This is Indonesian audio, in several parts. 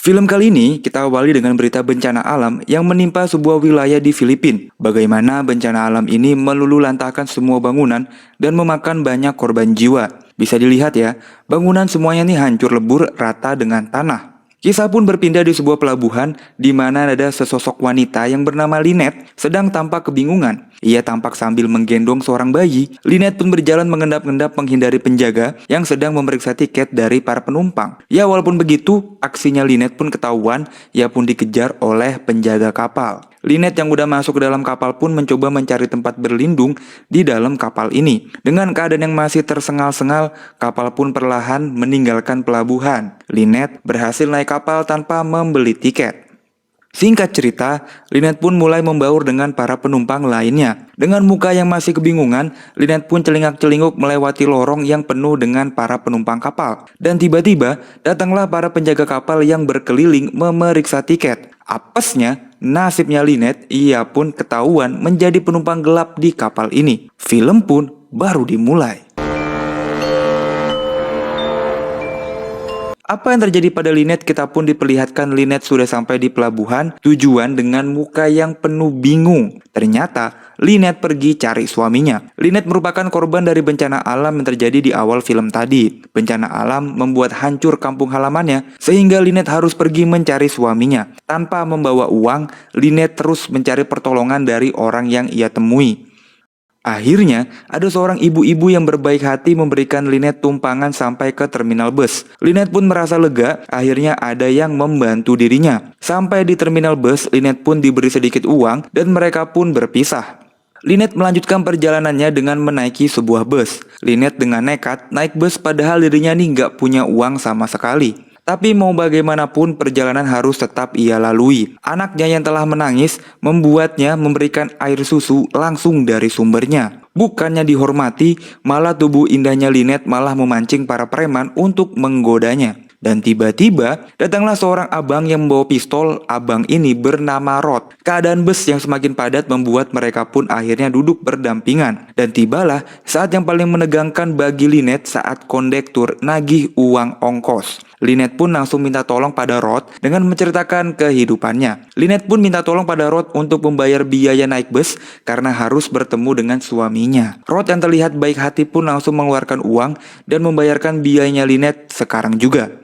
Film kali ini kita awali dengan berita bencana alam yang menimpa sebuah wilayah di Filipina. Bagaimana bencana alam ini meluluhlantahkan semua bangunan dan memakan banyak korban jiwa. Bisa dilihat ya, bangunan semuanya nih hancur lebur rata dengan tanah. Kisah pun berpindah di sebuah pelabuhan di mana ada sesosok wanita yang bernama Lynette sedang tampak kebingungan. Ia tampak sambil menggendong seorang bayi. Lynette pun berjalan mengendap-endap menghindari penjaga yang sedang memeriksa tiket dari para penumpang. Ya walaupun begitu, aksinya Lynette pun ketahuan, ia pun dikejar oleh penjaga kapal. Lynette yang udah masuk ke dalam kapal pun mencoba mencari tempat berlindung di dalam kapal ini. Dengan keadaan yang masih tersengal-sengal, kapal pun perlahan meninggalkan pelabuhan. Lynette berhasil naik kapal tanpa membeli tiket. Singkat cerita, Lynette pun mulai membaur dengan para penumpang lainnya. Dengan muka yang masih kebingungan, Lynette pun celingak-celinguk melewati lorong yang penuh dengan para penumpang kapal. Dan tiba-tiba, datanglah para penjaga kapal yang berkeliling memeriksa tiket. Apesnya, nasibnya Lynette, ia pun ketahuan menjadi penumpang gelap di kapal ini. Film pun baru dimulai. Apa yang terjadi pada Lynette? Kita pun diperlihatkan Lynette sudah sampai di pelabuhan tujuan dengan muka yang penuh bingung. Ternyata Lynette pergi cari suaminya. Lynette merupakan korban dari bencana alam yang terjadi di awal film tadi. Bencana alam membuat hancur kampung halamannya sehingga Lynette harus pergi mencari suaminya. Tanpa membawa uang, Lynette terus mencari pertolongan dari orang yang ia temui. Akhirnya, ada seorang ibu-ibu yang berbaik hati memberikan Lynette tumpangan sampai ke terminal bus. Lynette pun merasa lega, akhirnya ada yang membantu dirinya. Sampai di terminal bus, Lynette pun diberi sedikit uang dan mereka pun berpisah. Lynette melanjutkan perjalanannya dengan menaiki sebuah bus. Lynette dengan nekat naik bus padahal dirinya nih nggak punya uang sama sekali. Tapi mau bagaimanapun perjalanan harus tetap ia lalui. Anaknya yang telah menangis membuatnya memberikan air susu langsung dari sumbernya. Bukannya dihormati, malah tubuh indahnya Lynette malah memancing para preman untuk menggodanya. Dan tiba-tiba datanglah seorang abang yang membawa pistol. Abang ini bernama Rod. Keadaan bus yang semakin padat membuat mereka pun akhirnya duduk berdampingan. Dan tibalah saat yang paling menegangkan bagi Lynette saat kondektur nagih uang ongkos. Lynette pun langsung minta tolong pada Rod dengan menceritakan kehidupannya. Lynette pun minta tolong pada Rod untuk membayar biaya naik bus karena harus bertemu dengan suaminya. Rod yang terlihat baik hati pun langsung mengeluarkan uang dan membayarkan biayanya Lynette sekarang juga.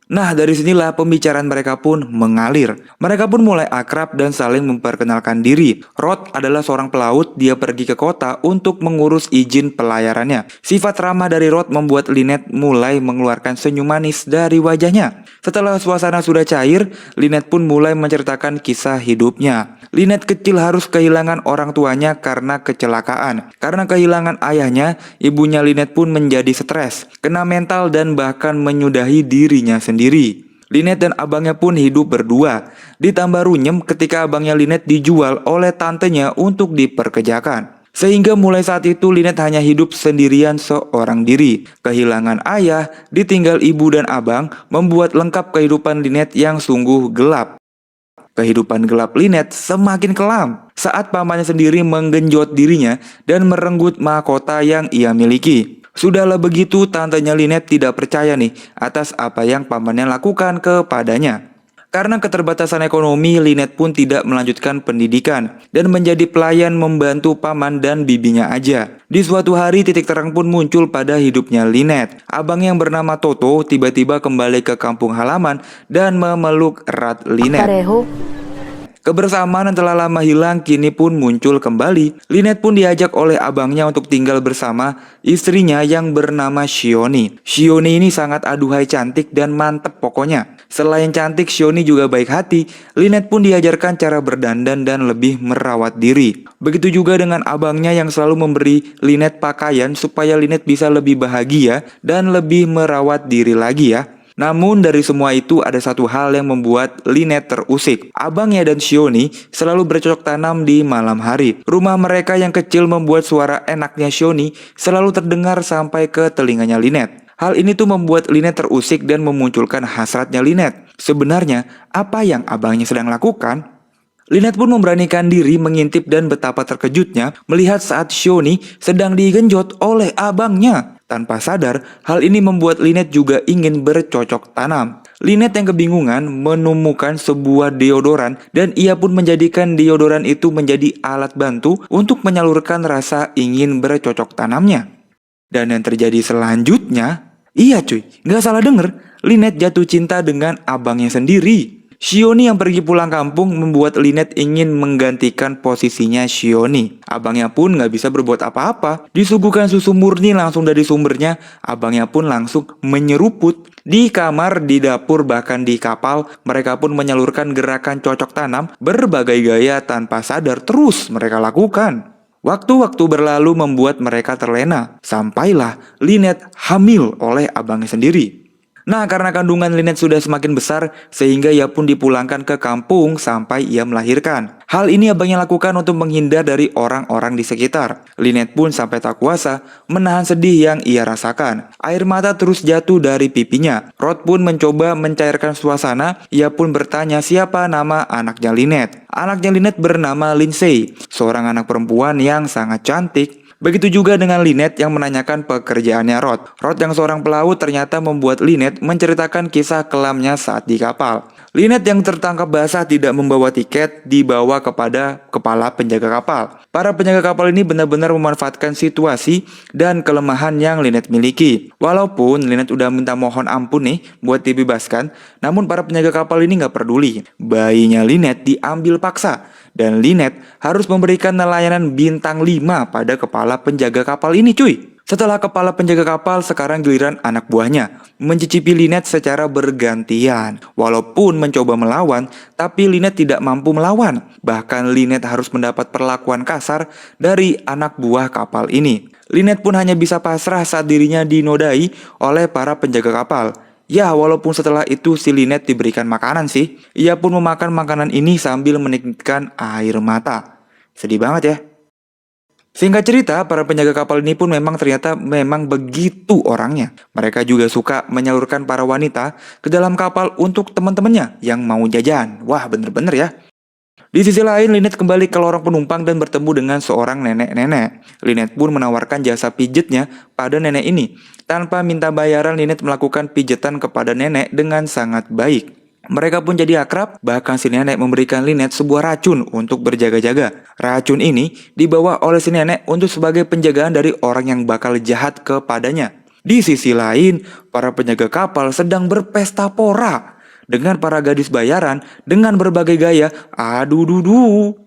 Nah, dari sinilah pembicaraan mereka pun mengalir. Mereka pun mulai akrab dan saling memperkenalkan diri. Rod adalah seorang pelaut, dia pergi ke kota untuk mengurus izin pelayarannya. Sifat ramah dari Rod membuat Lynette mulai mengeluarkan senyum manis dari wajahnya. Setelah suasana sudah cair, Lynette pun mulai menceritakan kisah hidupnya. Lynette kecil harus kehilangan orang tuanya karena kecelakaan. Karena kehilangan ayahnya, ibunya Lynette pun menjadi stres, kena mental dan bahkan menyudahi dirinya sendiri. Lynette dan abangnya pun hidup berdua. Ditambah runyem ketika abangnya Lynette dijual oleh tantenya untuk diperkerjakan. Sehingga mulai saat itu Lynette hanya hidup sendirian seorang diri. Kehilangan ayah, ditinggal ibu dan abang membuat lengkap kehidupan Lynette yang sungguh gelap. Kehidupan gelap Lynette semakin kelam saat pamannya sendiri menggenjot dirinya dan merenggut mahkota yang ia miliki. Sudahlah begitu, tantenya Lynette tidak percaya nih atas apa yang pamannya lakukan kepadanya. Karena keterbatasan ekonomi, Lynette pun tidak melanjutkan pendidikan dan menjadi pelayan membantu paman dan bibinya aja. Di suatu hari titik terang pun muncul pada hidupnya Lynette. Abang yang bernama Toto tiba-tiba kembali ke kampung halaman dan memeluk erat Lynette. Kebersamaan yang telah lama hilang kini pun muncul kembali. Lynette pun diajak oleh abangnya untuk tinggal bersama istrinya yang bernama Shioni. Shioni ini sangat aduhai cantik dan mantep pokoknya. Selain cantik, Shioni juga baik hati. Lynette pun diajarkan cara berdandan dan lebih merawat diri. Begitu juga dengan abangnya yang selalu memberi Lynette pakaian supaya Lynette bisa lebih bahagia dan lebih merawat diri lagi ya. Namun dari semua itu ada satu hal yang membuat Lynette terusik. Abangnya dan Shioni selalu bercocok tanam di malam hari. Rumah mereka yang kecil membuat suara enaknya Shioni selalu terdengar sampai ke telinganya Lynette. Hal ini tuh membuat Lynette terusik dan memunculkan hasratnya Lynette. Sebenarnya apa yang abangnya sedang lakukan? Lynette pun memberanikan diri mengintip dan betapa terkejutnya melihat saat Shioni sedang digenjot oleh abangnya. Tanpa sadar, hal ini membuat Lynette juga ingin bercocok tanam. Lynette yang kebingungan menemukan sebuah deodoran dan ia pun menjadikan deodoran itu menjadi alat bantu untuk menyalurkan rasa ingin bercocok tanamnya. Dan yang terjadi selanjutnya, iya cuy, nggak salah denger, Lynette jatuh cinta dengan abangnya sendiri. Shioni yang pergi pulang kampung membuat Lynette ingin menggantikan posisinya Shioni. Abangnya pun nggak bisa berbuat apa-apa. Disuguhkan susu murni langsung dari sumbernya, abangnya pun langsung menyeruput. Di kamar, di dapur, bahkan di kapal, mereka pun menyalurkan gerakan cocok tanam berbagai gaya tanpa sadar terus mereka lakukan. Waktu-waktu berlalu membuat mereka terlena. Sampailah Lynette hamil oleh abangnya sendiri. Nah, karena kandungan Lynette sudah semakin besar, sehingga ia pun dipulangkan ke kampung sampai ia melahirkan. Hal ini abangnya lakukan untuk menghindar dari orang-orang di sekitar. Lynette pun sampai tak kuasa menahan sedih yang ia rasakan. Air mata terus jatuh dari pipinya. Rod pun mencoba mencairkan suasana. Ia pun bertanya siapa nama anaknya Lynette. Anaknya Lynette bernama Lindsay, seorang anak perempuan yang sangat cantik. Begitu juga dengan Lynette yang menanyakan pekerjaannya Rod. Rod yang seorang pelaut ternyata membuat Lynette menceritakan kisah kelamnya saat di kapal. Lynette yang tertangkap basah tidak membawa tiket dibawa kepada kepala penjaga kapal. Para penjaga kapal ini benar-benar memanfaatkan situasi dan kelemahan yang Lynette miliki. Walaupun Lynette udah minta mohon ampun nih buat dibebaskan, namun para penjaga kapal ini nggak peduli. Bayinya Lynette diambil paksa. Dan Lynette harus memberikan layanan bintang 5 pada kepala penjaga kapal ini cuy. Setelah kepala penjaga kapal, sekarang giliran anak buahnya mencicipi Lynette secara bergantian. Walaupun mencoba melawan, tapi Lynette tidak mampu melawan. Bahkan Lynette harus mendapat perlakuan kasar dari anak buah kapal ini. Lynette pun hanya bisa pasrah saat dirinya dinodai oleh para penjaga kapal. Ya, walaupun setelah itu si Lynette diberikan makanan sih. Ia pun memakan makanan ini sambil menikmatkan air mata. Sedih banget ya. Singkat cerita, para penjaga kapal ini pun ternyata begitu orangnya. Mereka juga suka menyalurkan para wanita ke dalam kapal untuk teman-temannya yang mau jajan. Wah, bener-bener ya. Di sisi lain, Lynette kembali ke lorong penumpang dan bertemu dengan seorang nenek-nenek. Lynette pun menawarkan jasa pijitnya pada nenek ini. Tanpa minta bayaran, Lynette melakukan pijetan kepada nenek dengan sangat baik. Mereka pun jadi akrab, bahkan si nenek memberikan Lynette sebuah racun untuk berjaga-jaga. Racun ini dibawa oleh si nenek untuk sebagai penjagaan dari orang yang bakal jahat kepadanya. Di sisi lain, para penjaga kapal sedang berpesta pora dengan para gadis bayaran dengan berbagai gaya. Aduh dudu.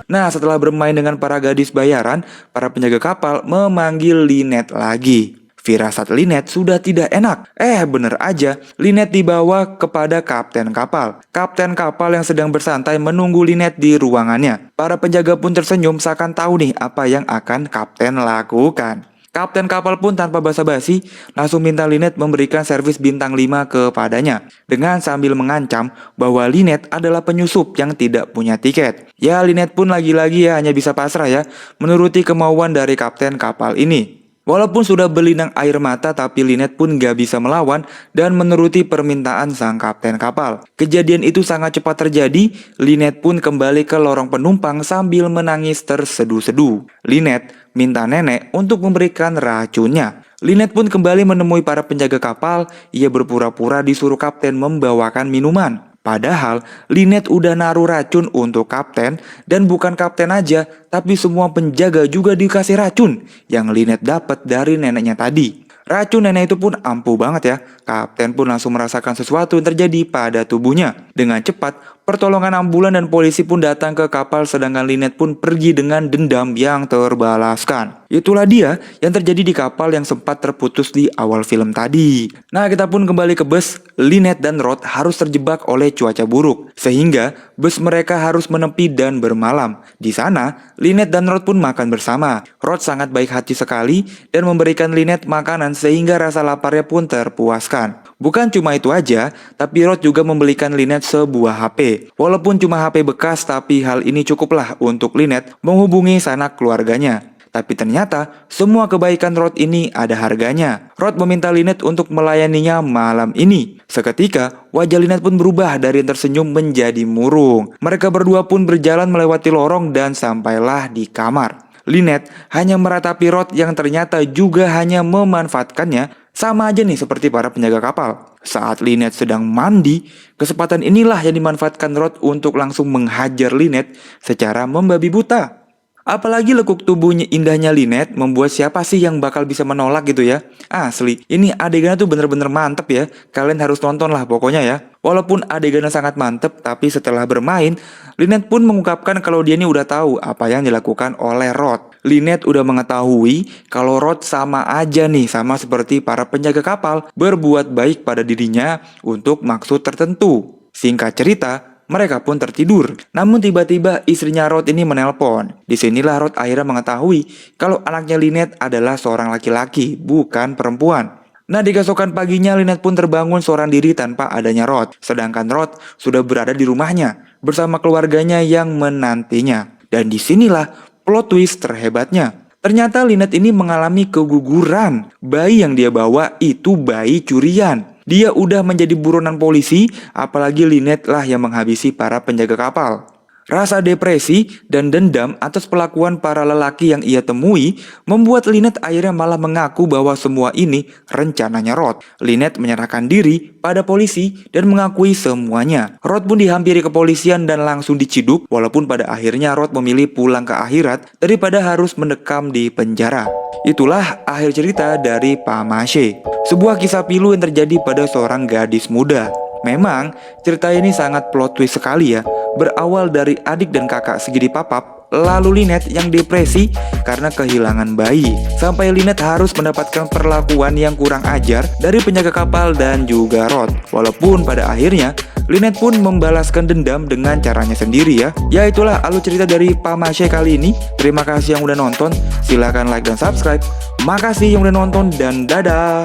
Nah, setelah bermain dengan para gadis bayaran, para penjaga kapal memanggil Lynette lagi. Firasat Lynette sudah tidak enak. Bener aja, Lynette dibawa kepada kapten kapal. Kapten kapal yang sedang bersantai menunggu Lynette di ruangannya. Para penjaga pun tersenyum seakan tahu nih apa yang akan kapten lakukan. Kapten kapal pun tanpa basa-basi langsung minta Lynette memberikan servis bintang 5 kepadanya dengan sambil mengancam bahwa Lynette adalah penyusup yang tidak punya tiket. Ya, Lynette pun lagi-lagi hanya bisa pasrah ya menuruti kemauan dari kapten kapal ini. Walaupun sudah berlinang air mata, tapi Lynette pun gak bisa melawan dan menuruti permintaan sang kapten kapal. Kejadian itu sangat cepat terjadi. Lynette pun kembali ke lorong penumpang sambil menangis terseduh-seduh. Lynette minta nenek untuk memberikan racunnya. Lynette pun kembali menemui para penjaga kapal. Ia berpura-pura disuruh kapten membawakan minuman. Padahal Lynette udah naruh racun untuk kapten, dan bukan kapten aja, tapi semua penjaga juga dikasih racun yang Lynette dapat dari neneknya tadi. Racun nenek itu pun ampuh banget ya. Kapten pun langsung merasakan sesuatu yang terjadi pada tubuhnya. Dengan cepat, pertolongan ambulan dan polisi pun datang ke kapal, sedangkan Lynette pun pergi dengan dendam yang terbalaskan. Itulah dia yang terjadi di kapal yang sempat terputus di awal film tadi. Nah, kita pun kembali ke bus. Lynette dan Rod harus terjebak oleh cuaca buruk, sehingga bus mereka harus menepi dan bermalam. Di sana, Lynette dan Rod pun makan bersama. Rod sangat baik hati sekali dan memberikan Lynette makanan sehingga rasa laparnya pun terpuaskan. Bukan cuma itu aja, tapi Rod juga membelikan Lynette sebuah HP. Walaupun cuma HP bekas, tapi hal ini cukuplah untuk Lynette menghubungi sanak keluarganya. Tapi ternyata semua kebaikan Rod ini ada harganya. Rod meminta Lynette untuk melayaninya malam ini. Seketika wajah Lynette pun berubah dari yang tersenyum menjadi murung. Mereka berdua pun berjalan melewati lorong dan sampailah di kamar. Lynette hanya meratapi Rod yang ternyata juga hanya memanfaatkannya Sama aja nih seperti para penjaga kapal. Saat Lynette sedang mandi, kesempatan inilah yang dimanfaatkan Rod untuk langsung menghajar Lynette secara membabi buta. Apalagi lekuk tubuhnya indahnya Lynette membuat siapa sih yang bakal bisa menolak gitu ya. Asli, ini adegannya tuh bener-bener mantep ya. Kalian harus nonton lah pokoknya ya. Walaupun adegannya sangat mantep, tapi setelah bermain, Lynette pun mengungkapkan kalau dia ini udah tahu apa yang dilakukan oleh Rod. Lynette udah mengetahui kalau Rod sama aja nih, sama seperti para penjaga kapal, berbuat baik pada dirinya untuk maksud tertentu. Singkat cerita, mereka pun tertidur. Namun tiba-tiba istrinya Rod ini menelpon. Disinilah Rod akhirnya mengetahui kalau anaknya Lynette adalah seorang laki-laki, bukan perempuan. Nah, di keesokan paginya Lynette pun terbangun seorang diri tanpa adanya Rod. Sedangkan Rod sudah berada di rumahnya bersama keluarganya yang menantinya. Dan disinilah plot twist terhebatnya. Ternyata Lynette ini mengalami keguguran. Bayi yang dia bawa itu bayi curian. Dia udah menjadi buronan polisi, apalagi Lynette lah yang menghabisi para penjaga kapal. Rasa depresi dan dendam atas pelakuan para lelaki yang ia temui membuat Lynette akhirnya malah mengaku bahwa semua ini rencananya Rod. Lynette menyerahkan diri pada polisi dan mengakui semuanya. Rod pun dihampiri kepolisian dan langsung diciduk, walaupun pada akhirnya Rod memilih pulang ke akhirat daripada harus mendekam di penjara. Itulah akhir cerita dari Pamashe, sebuah kisah pilu yang terjadi pada seorang gadis muda. Memang cerita ini sangat plot twist sekali ya. Berawal dari adik dan kakak segede papap, lalu Lynette yang depresi karena kehilangan bayi, sampai Lynette harus mendapatkan perlakuan yang kurang ajar dari penjaga kapal dan juga Rod. Walaupun pada akhirnya Lynette pun membalaskan dendam dengan caranya sendiri ya. Ya itulah alur cerita dari Pamashe kali ini. Terima kasih yang udah nonton. Silahkan like dan subscribe. Makasih yang udah nonton dan dadah.